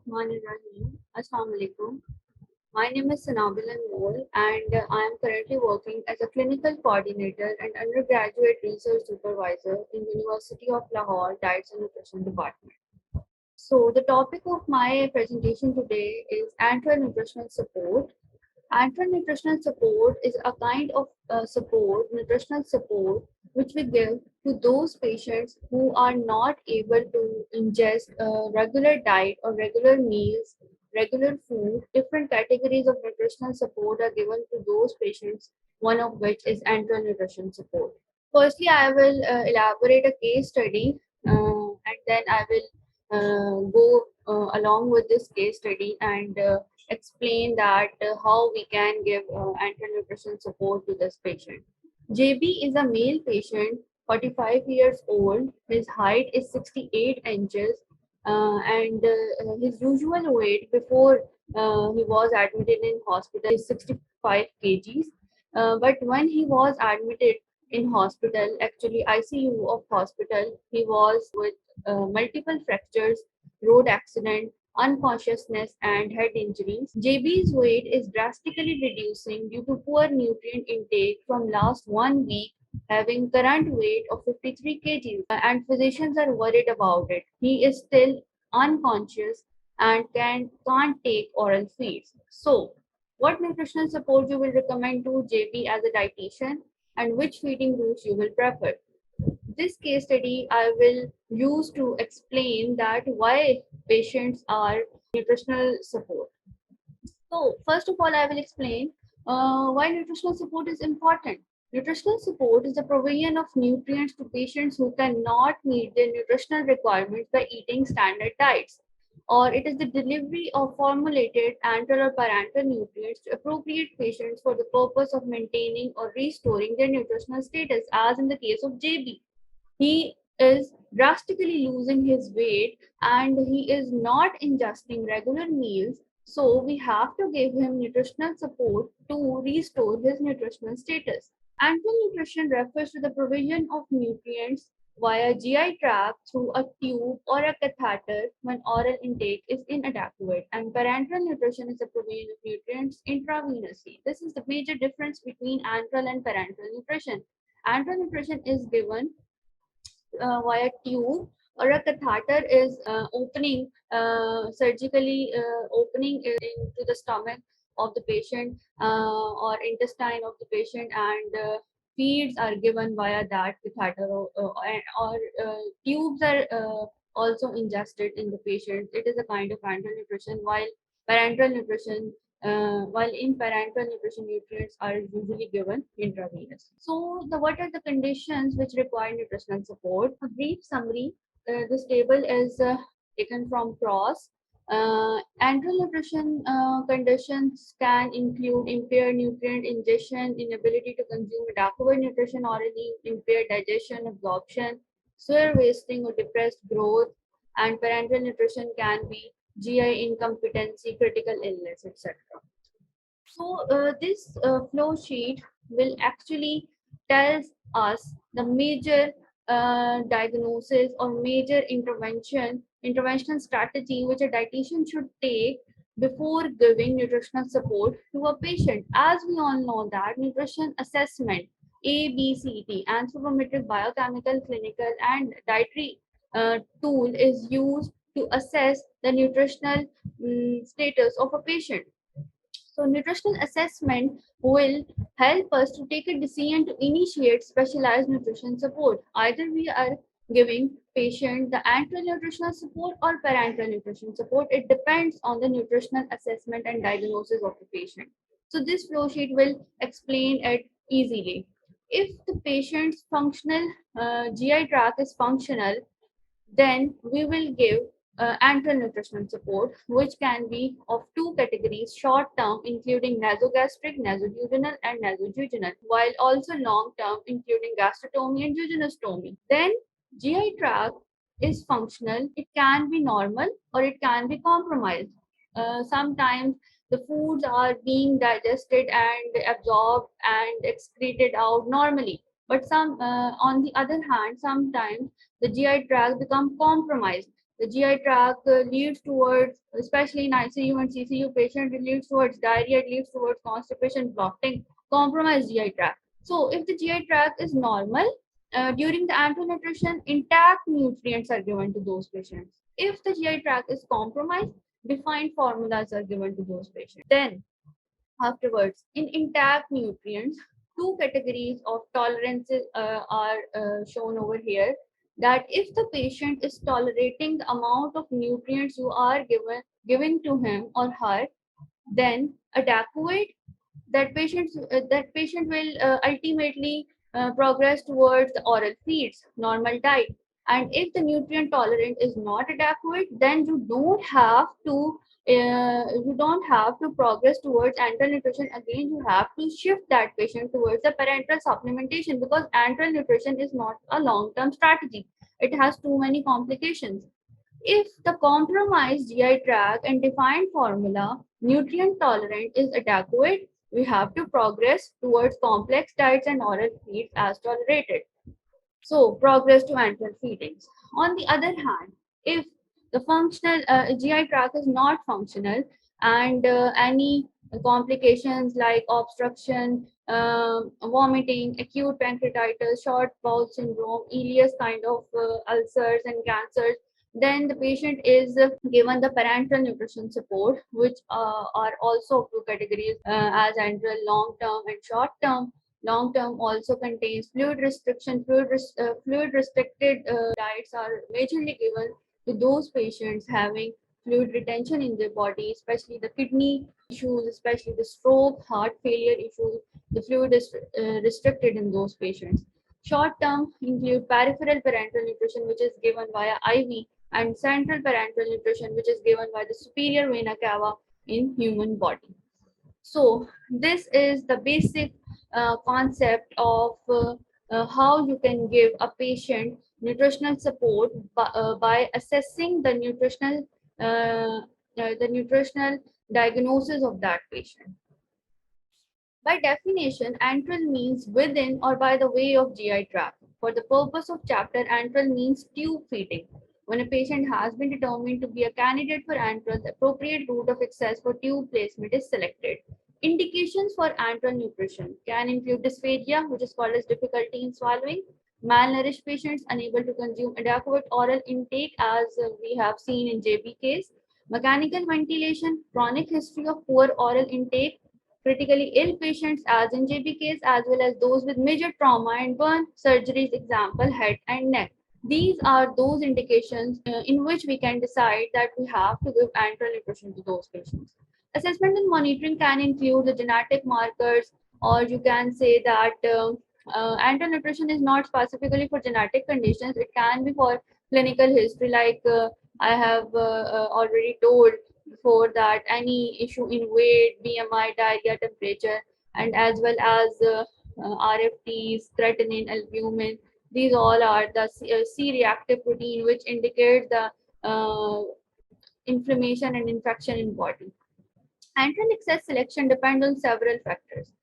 Bismillahirrahmanirrahim. Assalamu alaikum. My name is Sanabil Anmol and I am currently working as a clinical coordinator and undergraduate research supervisor in University of Lahore Diets and Nutrition Department. So the topic of my presentation today is enteral nutritional support. Enteral nutritional support is a kind of nutritional support, which we give to those patients who are not able to ingest a regular diet or regular meals, regular food. Different categories of nutritional support are given to those patients, one of which is enteral nutrition support. Firstly, I will elaborate a case study and then I will go along with this case study and explain that how we can give anti-nutrition support to this patient. JB is a male patient, 45 years old. His height is 68 inches and his usual weight before he was admitted in hospital is 65 kgs. But when he was admitted in hospital, actually ICU of hospital, he was with multiple fractures, road accident, unconsciousness, and head injuries. JB's weight is drastically reducing due to poor nutrient intake from last 1 week, having current weight of 53 kgs, and physicians are worried about it. He is still unconscious and can't take oral feeds. So, what nutritional support you will recommend to JB as a dietitian, and which feeding routes you will prefer? This case study I will use to explain that why patients are nutritional support. So first of all, I will explain why nutritional support is important. Nutritional support is the provision of nutrients to patients who cannot meet their nutritional requirements by eating standard diets, or it is the delivery of formulated enteral or parental nutrients to appropriate patients for the purpose of maintaining or restoring their nutritional status, as in the case of JB. He is drastically losing his weight and he is not ingesting regular meals. So we have to give him nutritional support to restore his nutritional status. Enteral nutrition refers to the provision of nutrients via GI tract through a tube or a catheter when oral intake is inadequate, and parenteral nutrition is the provision of nutrients intravenously. This is the major difference between enteral and parenteral nutrition. Enteral nutrition is given via tube, or a catheter is opening surgically opening into the stomach of the patient or intestine of the patient, and feeds are given via that catheter, or tubes are also ingested in the patient. It is a kind of parental nutrition, parental nutrition while in parental nutrition, nutrients are usually given intravenous. So, what are the conditions which require nutritional support? A brief summary. This table is taken from cross. Enteral nutrition conditions can include impaired nutrient ingestion, inability to consume adequate nutrition orally, impaired digestion, absorption, severe wasting or depressed growth, and parental nutrition can be GI incompetency, critical illness, etc. So this flow sheet will actually tells us the major diagnosis or major intervention strategy which a dietitian should take before giving nutritional support to a patient. As we all know that nutrition assessment, ABCD, anthropometric, biochemical, clinical, and dietary tool is used to assess the nutritional status of a patient. So nutritional assessment will help us to take a decision to initiate specialized nutrition support. Either we are giving patient the enteral nutritional support or parental nutrition support. It depends on the nutritional assessment and diagnosis of the patient. So this flow sheet will explain it easily. If the patient's functional GI tract is functional, then we will give enteral nutritional support, which can be of two categories: short term, including nasogastric, nasojejunal, and nasojejunal, while also long term, including gastrostomy and jejunostomy. Then, GI tract is functional, it can be normal or it can be compromised. Sometimes the foods are being digested and absorbed and excreted out normally, but on the other hand, sometimes the GI tract become compromised. The GI tract leads towards, especially in ICU and CCU patient, it leads towards diarrhea, it leads towards constipation, bloating, compromised GI tract. So if the GI tract is normal, during the enteral nutrition, intact nutrients are given to those patients. If the GI tract is compromised, defined formulas are given to those patients. Then afterwards, in intact nutrients, two categories of tolerances are shown over here. That if the patient is tolerating the amount of nutrients you are giving to him or her, then adequate, that patient will ultimately progress towards the oral feeds, normal diet. And if the nutrient tolerance is not adequate, then you don't have to progress towards enteral nutrition again. You have to shift that patient towards the parental supplementation, because enteral nutrition is not a long-term strategy. It has too many complications. If the compromised GI tract and defined formula nutrient tolerant is adequate, we have to progress towards complex diets and oral feeds as tolerated. So, progress to enteral feedings. On the other hand, if the functional GI tract is not functional and any complications like obstruction, vomiting, acute pancreatitis, short bowel syndrome, ileus kind of ulcers and cancers, then the patient is given the parental nutrition support, which are also two categories as enteral long term and short term. Long term also contains fluid restriction. Fluid restricted diets are majorly given to those patients having fluid retention in their body, especially the kidney issues, especially the stroke, heart failure issues. The fluid is restricted in those patients. Short term include peripheral parental nutrition, which is given via IV, and central parental nutrition, which is given by the superior vena cava in human body. So this is the basic concept of how you can give a patient nutritional support by assessing the nutritional diagnosis of that patient. By definition, antral means within or by the way of GI tract. For the purpose of chapter, antral means tube feeding. When a patient has been determined to be a candidate for antral, the appropriate route of access for tube placement is selected. Indications for antral nutrition can include dysphagia, which is called as difficulty in swallowing, malnourished patients unable to consume adequate oral intake, as we have seen in JB case, mechanical ventilation, chronic history of poor oral intake, critically ill patients as in JB case, as well as those with major trauma and burn surgeries, example head and neck. These are those indications in which we can decide that we have to give enteral nutrition to those patients. Assessment and monitoring can include the genetic markers, or you can say that enteral nutrition is not specifically for genetic conditions. It can be for clinical history, like I have already told before, that any issue in weight, BMI, diarrhea, temperature, and as well as RFTs, creatinine, albumin. These all are the C-reactive protein, which indicates the inflammation and infection in body. Enteral access selection depends on several factors: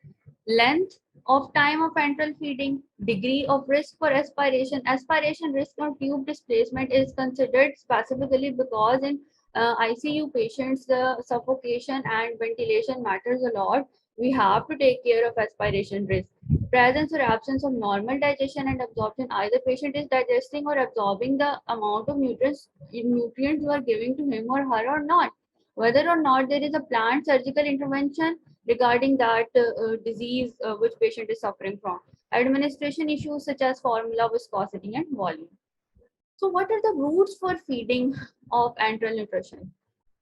length of time of enteral feeding, degree of risk for aspiration. Aspiration risk or tube displacement is considered specifically because in ICU patients, the suffocation and ventilation matters a lot. We have to take care of aspiration risk. Presence or absence of normal digestion and absorption. Either patient is digesting or absorbing the amount of nutrients you are giving to him or her or not. Whether or not there is a planned surgical intervention regarding that disease which patient is suffering from. Administration issues such as formula, viscosity, and volume. So, what are the routes for feeding of enteral nutrition?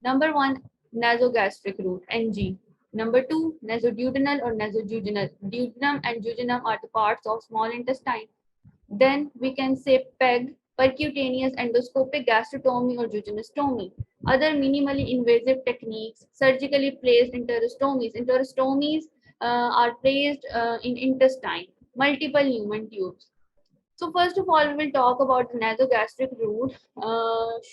Number one, nasogastric route, NG. Number two, nasoduodenal or nasojejunal. Duodenum and jejunum are the parts of small intestine. Then we can say PEG, percutaneous endoscopic gastrostomy or jejunostomy. Other minimally invasive techniques, surgically placed enterostomies. Enterostomies are placed in intestine, multiple human tubes. So first of all, we will talk about the nasogastric route.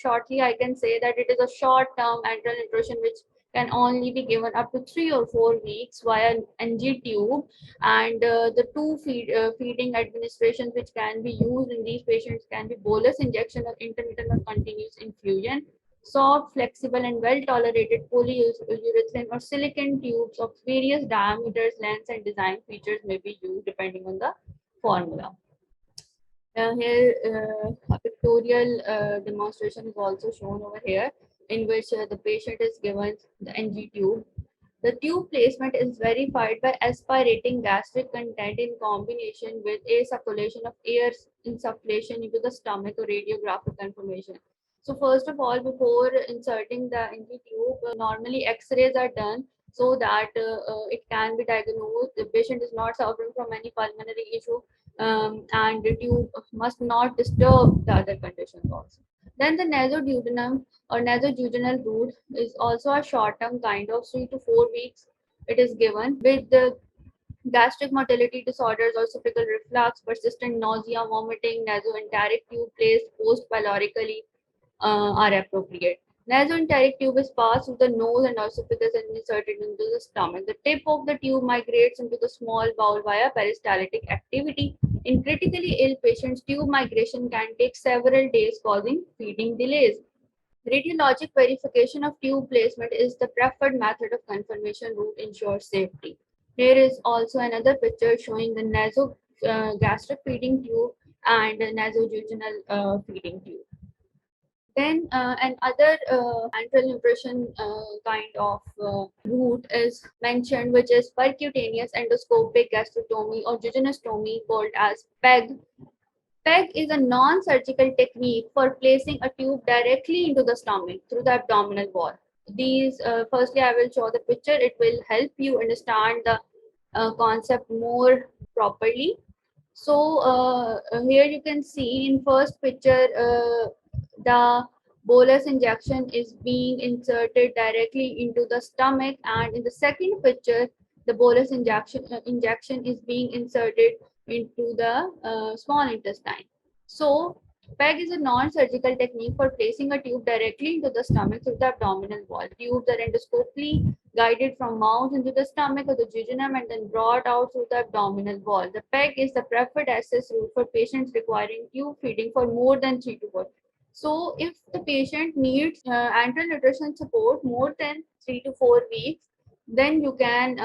Shortly, I can say that it is a short-term enteral nutrition which can only be given up to 3 or 4 weeks via NG tube, and the feeding administrations which can be used in these patients can be bolus injection or intermittent or continuous infusion. Soft, flexible, and well-tolerated polyurethane or silicone tubes of various diameters, lengths, and design features may be used depending on the formula. Here, a pictorial demonstration is also shown over here, in which the patient is given the NG tube. The tube placement is verified by aspirating gastric content in combination with a circulation of air insufflation into the stomach or radiographic confirmation. So first of all, before inserting the NG tube, normally X-rays are done so that it can be diagnosed. The patient is not suffering from any pulmonary issue, and the tube must not disturb the other conditions also. Then the nasoduodenum or nasojejunal route is also a short-term kind of 3 to 4 weeks. It is given with the gastric motility disorders, esophageal reflux, persistent nausea, vomiting. Nasoenteric tube placed post-pylorically are appropriate. Nasoenteric tube is passed through the nose and esophagus and inserted into the stomach. The tip of the tube migrates into the small bowel via peristaltic activity. In critically ill patients, tube migration can take several days, causing feeding delays. Radiologic verification of tube placement is the preferred method of confirmation route ensures safety. Here is also another picture showing the gastric feeding tube and nasojejunal feeding tube. Then another enteral nutrition kind of route is mentioned, which is percutaneous endoscopic gastrostomy or jejunostomy, called as PEG. PEG is a non-surgical technique for placing a tube directly into the stomach through the abdominal wall. These, firstly, I will show the picture. It will help you understand the concept more properly. So here you can see in first picture, the bolus injection is being inserted directly into the stomach, and in the second picture, the bolus injection is being inserted into the small intestine. So PEG is a non-surgical technique for placing a tube directly into the stomach through the abdominal wall. Tubes are endoscopically guided from mouth into the stomach or the jejunum and then brought out through the abdominal wall. The PEG is the preferred access route for patients requiring tube feeding for more than 3 to 4. So if the patient needs enteral nutrition support more than 3 to 4 weeks, then you can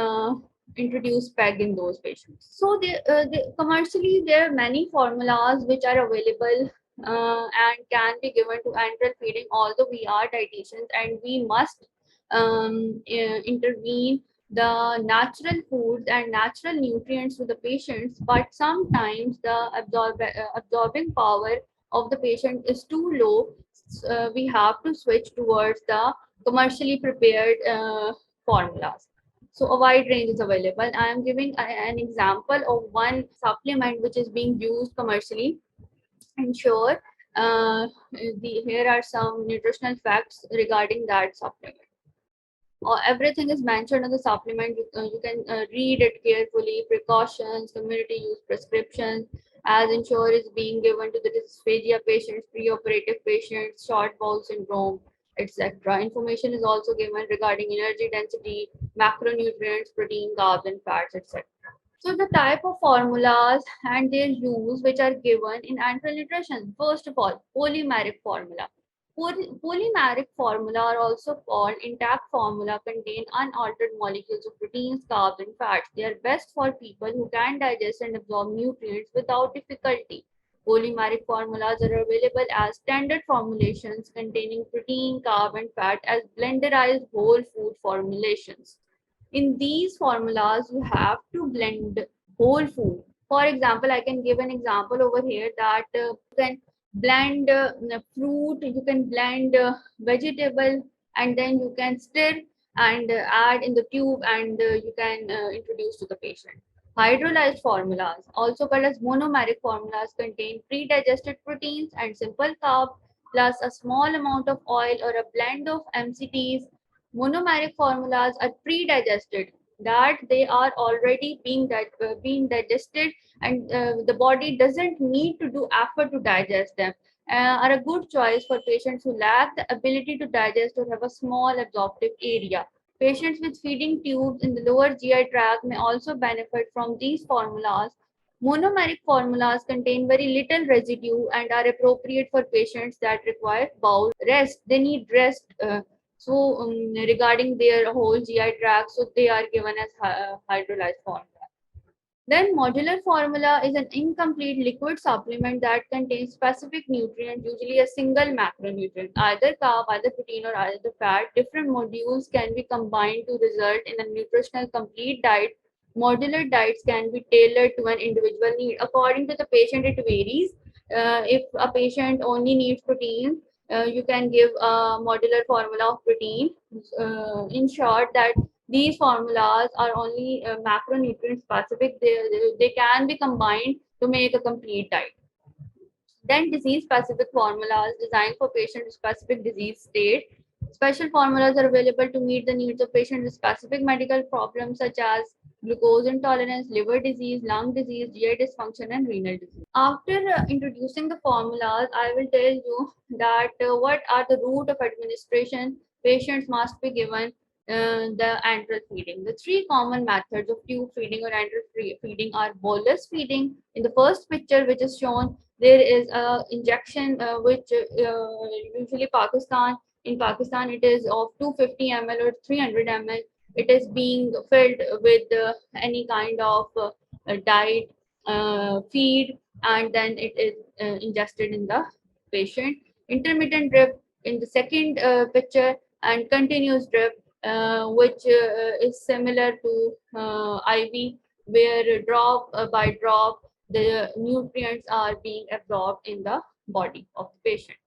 introduce PEG in those patients. So commercially, there are many formulas which are available and can be given to enteral feeding, although we are dietitians and we must intervene the natural foods and natural nutrients to the patients, but sometimes the absorbing power of the patient is too low. We have to switch towards the commercially prepared formulas. So a wide range is available. I am giving an example of one supplement which is being used commercially. And sure, here are some nutritional facts regarding that supplement. Everything is mentioned in the supplement. You can read it carefully. Precautions, community use prescriptions, as ensure is being given to the dysphagia patients, preoperative patients, short bowel syndrome, etc. Information is also given regarding energy density, macronutrients, protein, carbs, and fats, etc. So the type of formulas and their use which are given in enteral nutrition. First of all, polymeric formula. Polymeric formula are also called intact formula, contain unaltered molecules of proteins, carbs, and fats. They are best for people who can digest and absorb nutrients without difficulty. Polymeric formulas are available as standard formulations containing protein, carb, and fat as blenderized whole food formulations. In these formulas, you have to blend whole food. For example, I can give an example over here that you can blend fruit, you can blend vegetable, and then you can stir and add in the tube, and you can introduce to the patient. Hydrolyzed formulas, also called as monomeric formulas, contain pre-digested proteins and simple carb plus a small amount of oil or a blend of MCTs. Monomeric formulas are pre-digested, that they are already being digested, and the body doesn't need to do effort to digest them. Are a good choice for patients who lack the ability to digest or have a small absorptive area. Patients with feeding tubes in the lower GI tract may also benefit from these formulas. Monomeric formulas contain very little residue and are appropriate for patients that require bowel rest. They need rest. Regarding their whole GI tract, so they are given as hydrolyzed formula. Then modular formula is an incomplete liquid supplement that contains specific nutrient, usually a single macronutrient, either carb, either protein, or either fat. Different modules can be combined to result in a nutritional complete diet. Modular diets can be tailored to an individual need. According to the patient, it varies. If a patient only needs protein, you can give a modular formula of protein. In short, that these formulas are only macronutrient specific. They can be combined to make a complete diet. Then disease specific formulas designed for patient specific disease state. Special formulas are available to meet the needs of patients with specific medical problems such as glucose intolerance, liver disease, lung disease, GI dysfunction, and renal disease. After introducing the formulas, I will tell you that what are the route of administration patients must be given the enteral feeding. The three common methods of tube feeding or enteral feeding are bolus feeding. In the first picture, which is shown, there is a injection which usually in Pakistan it is of 250 ml or 300 ml. It is being filled with any kind of diet feed, and then it is ingested in the patient. Intermittent drip in the second picture, and continuous drip which is similar to IV, where drop by drop the nutrients are being absorbed in the body of the patient.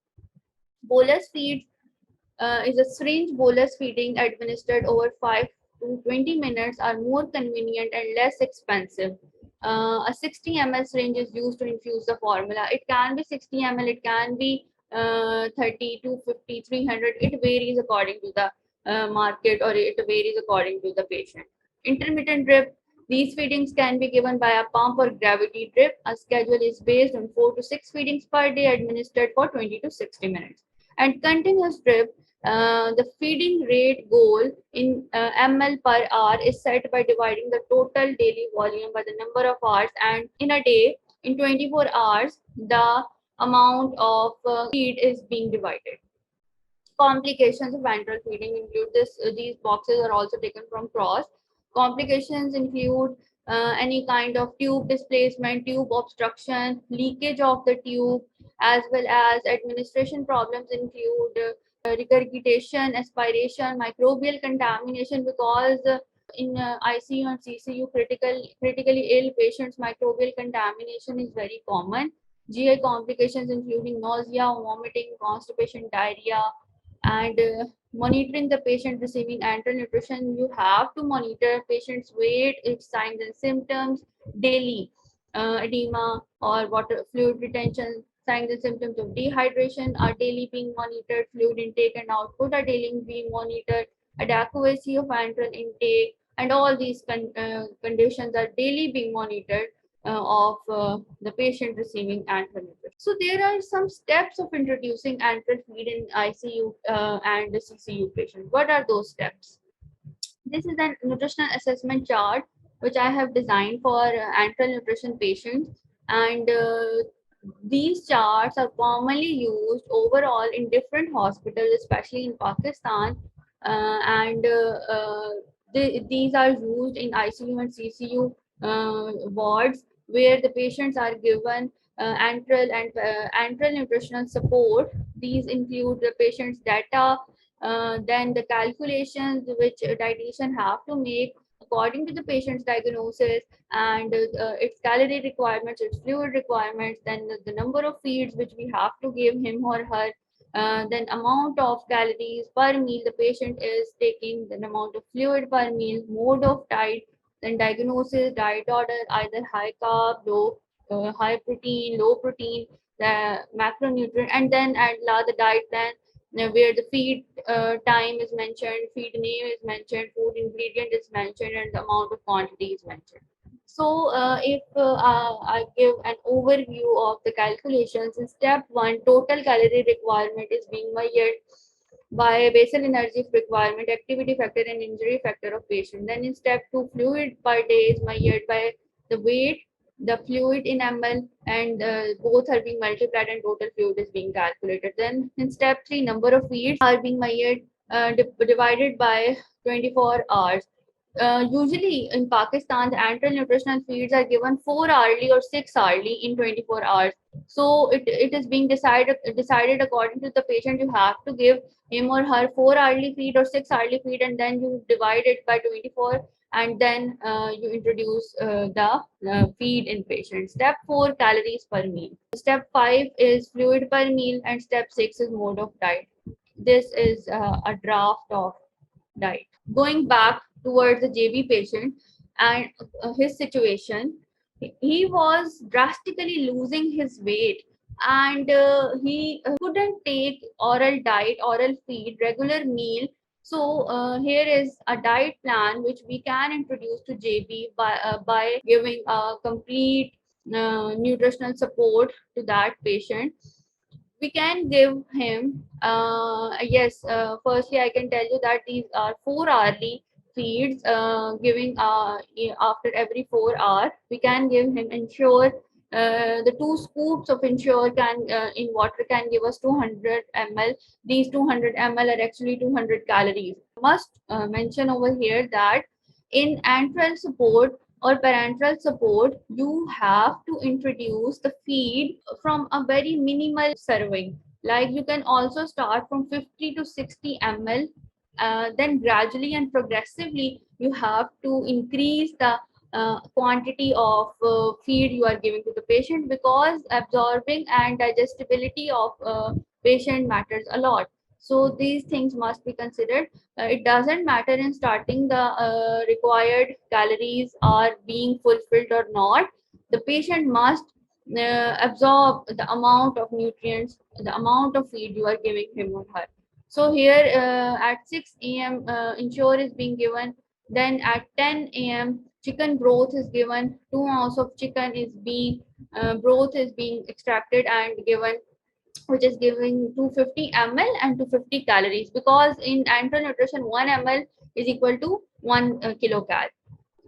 Bolus feeds is a syringe bolus feeding administered over 5 to 20 minutes are more convenient and less expensive. A 60 ml syringe is used to infuse the formula. It can be 60 ml, it can be 30, 250, 300. It varies according to the market, or it varies according to the patient. Intermittent drip. These feedings can be given by a pump or gravity drip. A schedule is based on 4 to 6 feedings per day administered for 20 to 60 minutes. And continuous drip, the feeding rate goal in ml per hour is set by dividing the total daily volume by the number of hours, and in a day, in 24 hours, the amount of feed is being divided. Complications of enteral feeding include this. These boxes are also taken from cross. Complications include any kind of tube displacement, tube obstruction, leakage of the tube, as well as administration problems include regurgitation, aspiration, microbial contamination, because in ICU and CCU, critically ill patients, microbial contamination is very common. GI complications including nausea, vomiting, constipation, diarrhea, and monitoring the patient receiving enteral nutrition. You have to monitor patient's weight, its signs and symptoms daily. Edema or water fluid retention, signs and symptoms of dehydration are daily being monitored. Fluid intake and output are daily being monitored. Adequacy of enteral intake and all these conditions are daily being monitored of the patient receiving enteral nutrition. So there are some steps of introducing enteral feed in ICU and CCU patients. What are those steps? This is a nutritional assessment chart which I have designed for enteral nutrition patients, and these charts are commonly used overall in different hospitals, especially in Pakistan, and these are used in ICU and CCU wards where the patients are given enteral nutritional support. These include the patient's data, then the calculations which a dietitian have to make according to the patient's diagnosis, and its calorie requirements, its fluid requirements, then the number of feeds which we have to give him or her, then amount of calories per meal the patient is taking, then amount of fluid per meal, mode of diet, then diagnosis, diet order, either high carb, high protein, low protein, the macronutrient, and then at the diet plan where the feed time is mentioned, feed name is mentioned, food ingredient is mentioned, and the amount of quantity is mentioned. So if I give an overview of the calculations, in step 1, total calorie requirement is being measured. by basal energy requirement, activity factor, and injury factor of patient. Then in step 2, fluid per day is measured by the weight, the fluid in ml, and both are being multiplied and total fluid is being calculated. Then in step 3, number of feeds are being measured, divided by 24 hours. Usually in Pakistan, the enteral nutritional feeds are given 4 hourly or 6 hourly in 24 hours. So it is being decided according to the patient. You have to give him or her 4 hourly feed or 6 hourly feed, and then you divide it by 24, and then you introduce the feed in patient. Step 4, calories per meal. Step 5 is fluid per meal, and step 6 is mode of diet. This is a draft of diet. Going back towards the JB patient and his situation, he was drastically losing his weight, and he couldn't take oral diet, oral feed, regular meal. So here is a diet plan which we can introduce to JB by giving a complete nutritional support to that patient. We can give him, yes, firstly I can tell you that these are 4 hourly feeds, giving after every 4 hours. We can give him ensure, the 2 scoops of ensure can in water can give us 200 ml. These 200 ml are actually 200 calories. Must mention over here that in antral support or parenteral support, you have to introduce the feed from a very minimal serving. Like you can also start from 50 to 60 ml. Then gradually and progressively, you have to increase the quantity of feed you are giving to the patient, because absorbing and digestibility of patient matters a lot. So these things must be considered. It doesn't matter in starting the required calories are being fulfilled or not. The patient must absorb the amount of nutrients, the amount of feed you are giving him or her. So here at 6 a.m. Ensure is being given. Then at 10 a.m. chicken broth is given. 2 ounces of chicken is being broth is being extracted and given, which is giving 250 ml and 250 calories, because in enteral nutrition 1 ml is equal to 1 kilocal.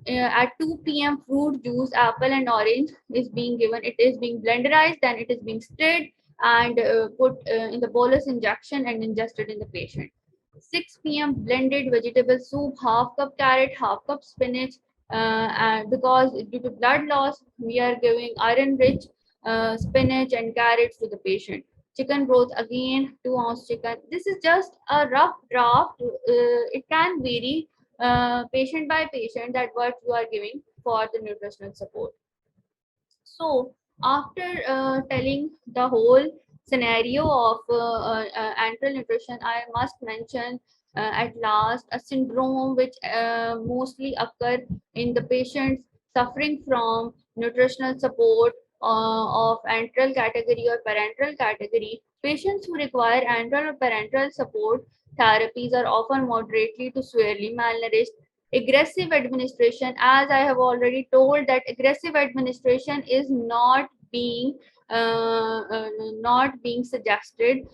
At 2 p.m. fruit juice, apple and orange is being given. It is being blenderized, then it is being stirred and put in the bolus injection and ingested in the patient. 6 p.m. blended vegetable soup, half cup carrot, half cup spinach. And because due to blood loss, we are giving iron rich spinach and carrots to the patient. Chicken broth, again 2 ounce chicken. This is just a rough draft. It can vary patient by patient that what you are giving for the nutritional support. So after telling the whole scenario of enteral nutrition, I must mention at last a syndrome which mostly occur in the patients suffering from nutritional support of enteral category or parenteral category. Patients who require enteral or parenteral support therapies are often moderately to severely malnourished. Aggressive administration, as I have already told, that aggressive administration is being not being suggested.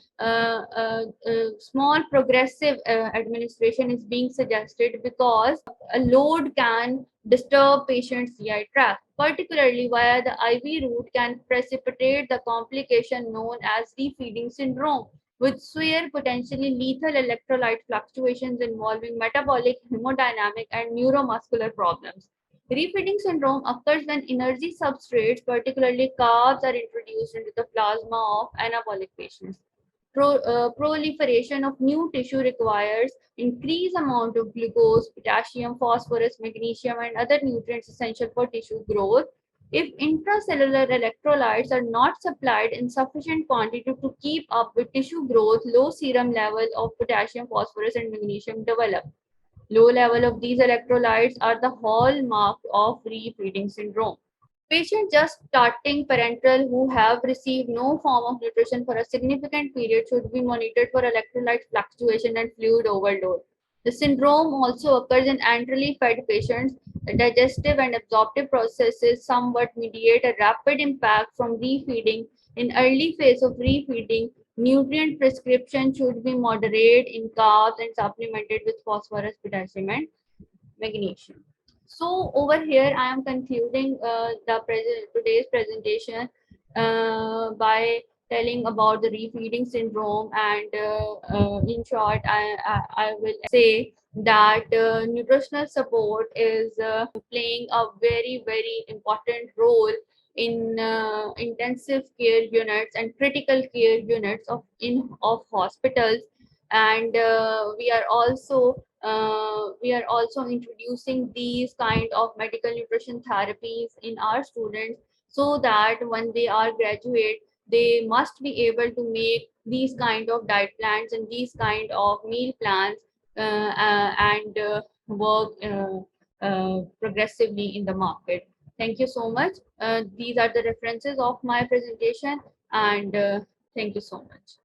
Small progressive administration is being suggested, because a load can disturb patient's GI tract, particularly via the IV route, can precipitate the complication known as refeeding syndrome, with severe, potentially lethal electrolyte fluctuations involving metabolic, hemodynamic, and neuromuscular problems. Refeeding syndrome occurs when energy substrates, particularly carbs, are introduced into the plasma of anabolic patients. Proliferation of new tissue requires increased amount of glucose, potassium, phosphorus, magnesium, and other nutrients essential for tissue growth. If intracellular electrolytes are not supplied in sufficient quantity to keep up with tissue growth, low serum level of potassium, phosphorus, and magnesium develop. Low level of these electrolytes are the hallmark of refeeding syndrome. Patients just starting parental who have received no form of nutrition for a significant period should be monitored for electrolyte fluctuation and fluid overload. The syndrome also occurs in enterally fed patients. The digestive and absorptive processes somewhat mediate a rapid impact from refeeding. In early phase of refeeding, Nutrient prescription should be moderate in carbs and supplemented with phosphorus, potassium, and magnesium. So over here, I am concluding today's presentation by telling about the refeeding syndrome, and in short, I will say that nutritional support is playing a very important role in intensive care units and critical care units of hospitals, and we are also introducing these kind of medical nutrition therapies in our students, so that when they are graduate, they must be able to make these kind of diet plans and these kind of meal plans, and work progressively in the market. Thank you so much. These are the references of my presentation, and thank you so much.